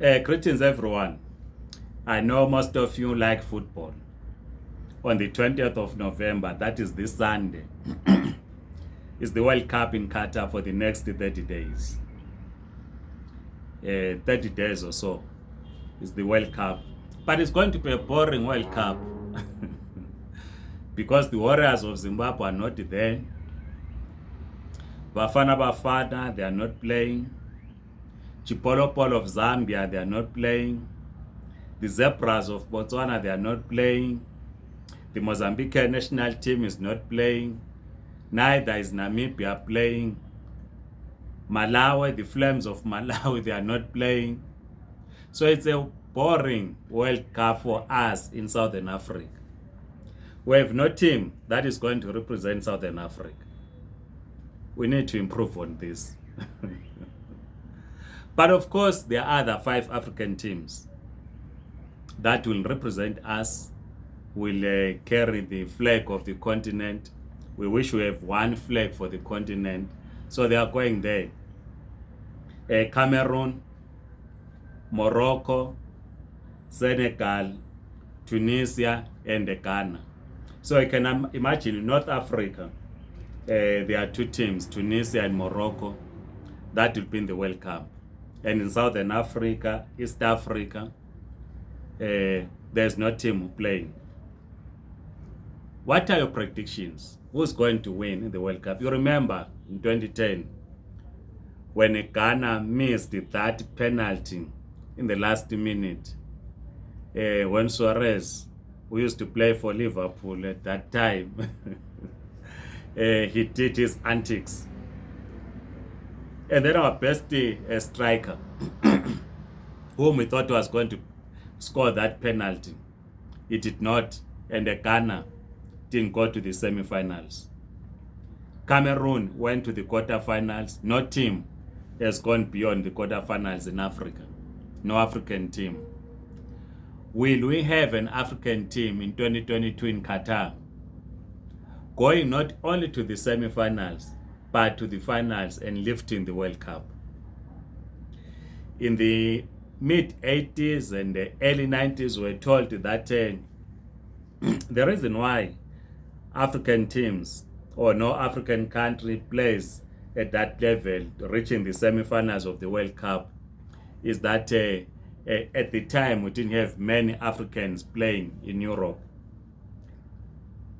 Greetings, everyone. I know most of you like football. On the 20th of November, that is this Sunday, is the World Cup in Qatar for the next 30 days. 30 days or so is the World Cup. But it's going to be a boring World Cup because the Warriors of Zimbabwe are not there. Bafana Bafana, they are not playing. Chipolopolo of Zambia, they are not playing. The Zebras of Botswana, they are not playing. The Mozambique national team is not playing. Neither is Namibia playing. Malawi, the Flames of Malawi, they are not playing. So it's a boring World Cup for us in Southern Africa. We have no team that is going to represent Southern Africa. We need to improve on this. But of course, there are other 5 African teams that will represent us, will carry the flag of the continent. We wish we have one flag for the continent. So they are going there. Cameroon, Morocco, Senegal, Tunisia, and Ghana. So you can imagine in North Africa, there are 2 teams, Tunisia and Morocco, that will be in the World Cup. And in Southern Africa, East Africa, there's no team playing. What are your predictions? Who's going to win in the World Cup? You remember in 2010, when Ghana missed that penalty in the last minute, when Suarez, who used to play for Liverpool at that time, he did his antics. And then our best striker, whom we thought was going to score that penalty, he did not, and Ghana didn't go to the semi-finals. Cameroon went to the quarter-finals. No team has gone beyond the quarter-finals in Africa. No African team. Will we have an African team in 2022 in Qatar, going not only to the semi-finals, but to the finals and lifting the World Cup? In the mid-80s and the early 90s, we were told that the reason why African teams or no African country plays at that level, reaching the semi-finals of the World Cup, is that at the time we didn't have many Africans playing in Europe.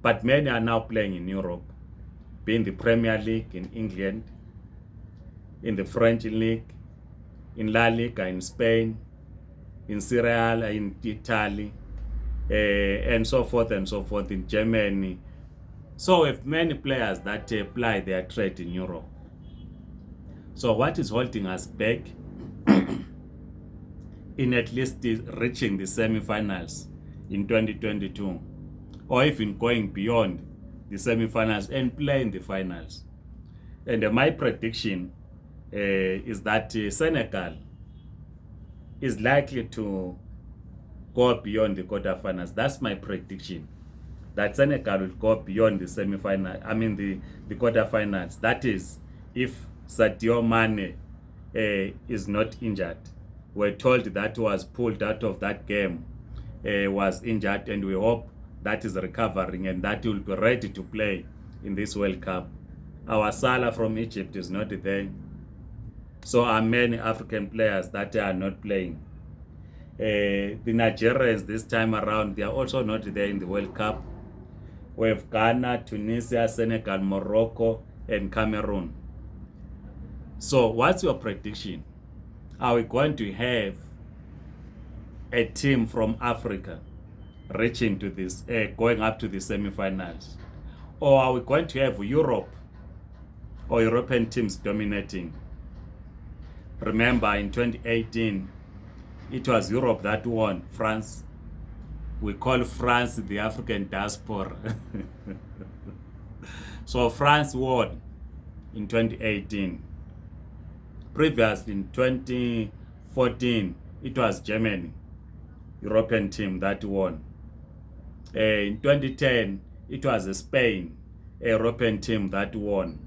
But many are now playing in Europe, being the Premier League in England, in the French League, in La Liga in Spain, in Serie A in Italy, and so forth in Germany. So we have many players that apply their trade in Europe. So what is holding us back in at least reaching the semi-finals in 2022, or even going beyond the semi-finals and playing the finals? And my prediction is that Senegal is likely to go beyond the quarterfinals. That's my prediction, that Senegal will go beyond the semi-final, the quarterfinals. That is, if Sadio Mane is not injured. We're told that was pulled out of that game, was injured, and we hope that is recovering and that will be ready to play in this World Cup. Our Salah from Egypt is not there. So are many African players that are not playing. The Nigerians this time around, they are also not there in the World Cup. We have Ghana, Tunisia, Senegal, Morocco, and Cameroon. So what's your prediction? Are we going to have a team from Africa reaching to this, going up to the semi-finals? Or are we going to have Europe or European teams dominating? Remember, in 2018, it was Europe that won. France, we call France the African diaspora. So France won in 2018. Previously, in 2014, it was Germany, European team, that won. In 2010, it was Spain, a European team, that won.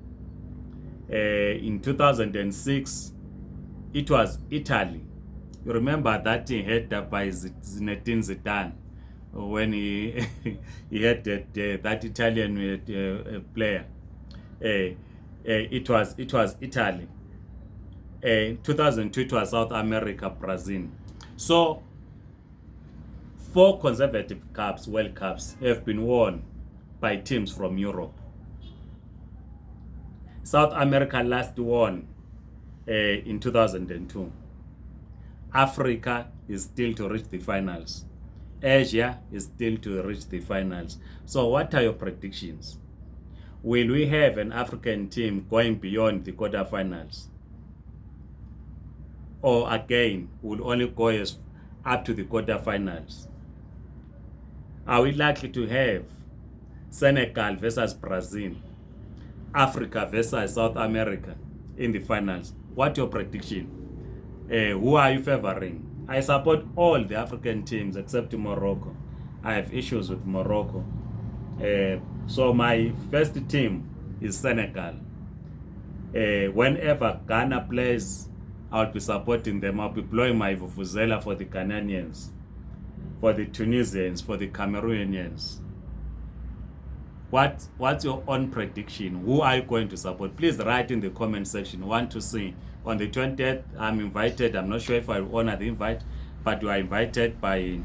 In 2006, it was Italy, You remember that header by Zinedine Zidane when he he had that Italian player. It was Italy. 2002 it was South America, Brazil. So 4 consecutive World Cups have been won by teams from Europe. South America last won in 2002. Africa is still to reach the finals. Asia is still to reach the finals. So what are your predictions? Will we have an African team going beyond the quarterfinals? Or again, will only go up to the quarterfinals? Are we likely to have Senegal versus Brazil, Africa versus South America in the finals? What's your prediction? Who are you favoring? I support all the African teams except Morocco. I have issues with Morocco. So my first team is Senegal. Whenever Ghana plays, I'll be supporting them. I'll be blowing my vuvuzela for the Ghanaians, for the Tunisians, for the Cameroonians. What's your own prediction? Who are you going to support? Please write in the comment section. Want to see. On the 20th, I'm invited. I'm not sure if I will honor the invite, but you are invited by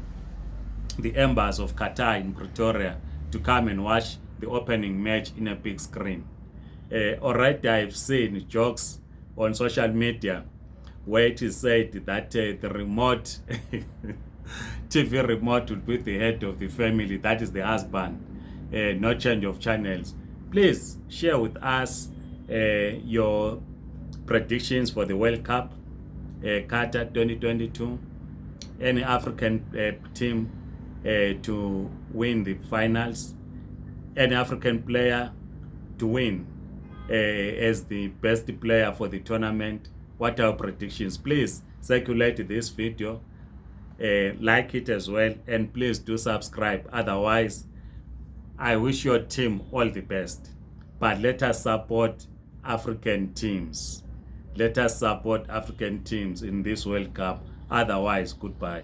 the embassy of Qatar in Pretoria to come and watch the opening match in a big screen. Alright, I've seen jokes on social media where it is said that the remote TV remote will be the head of the family, that is the husband. No change of channels. Please share with us your predictions for the World Cup, Qatar 2022. Any African team to win the finals. Any African player to win as the best player for the tournament. What are your predictions? Please circulate this video, like it as well, and please do subscribe. Otherwise, I wish your team all the best, but let us support African teams. Let us support African teams in this World Cup. Otherwise, goodbye.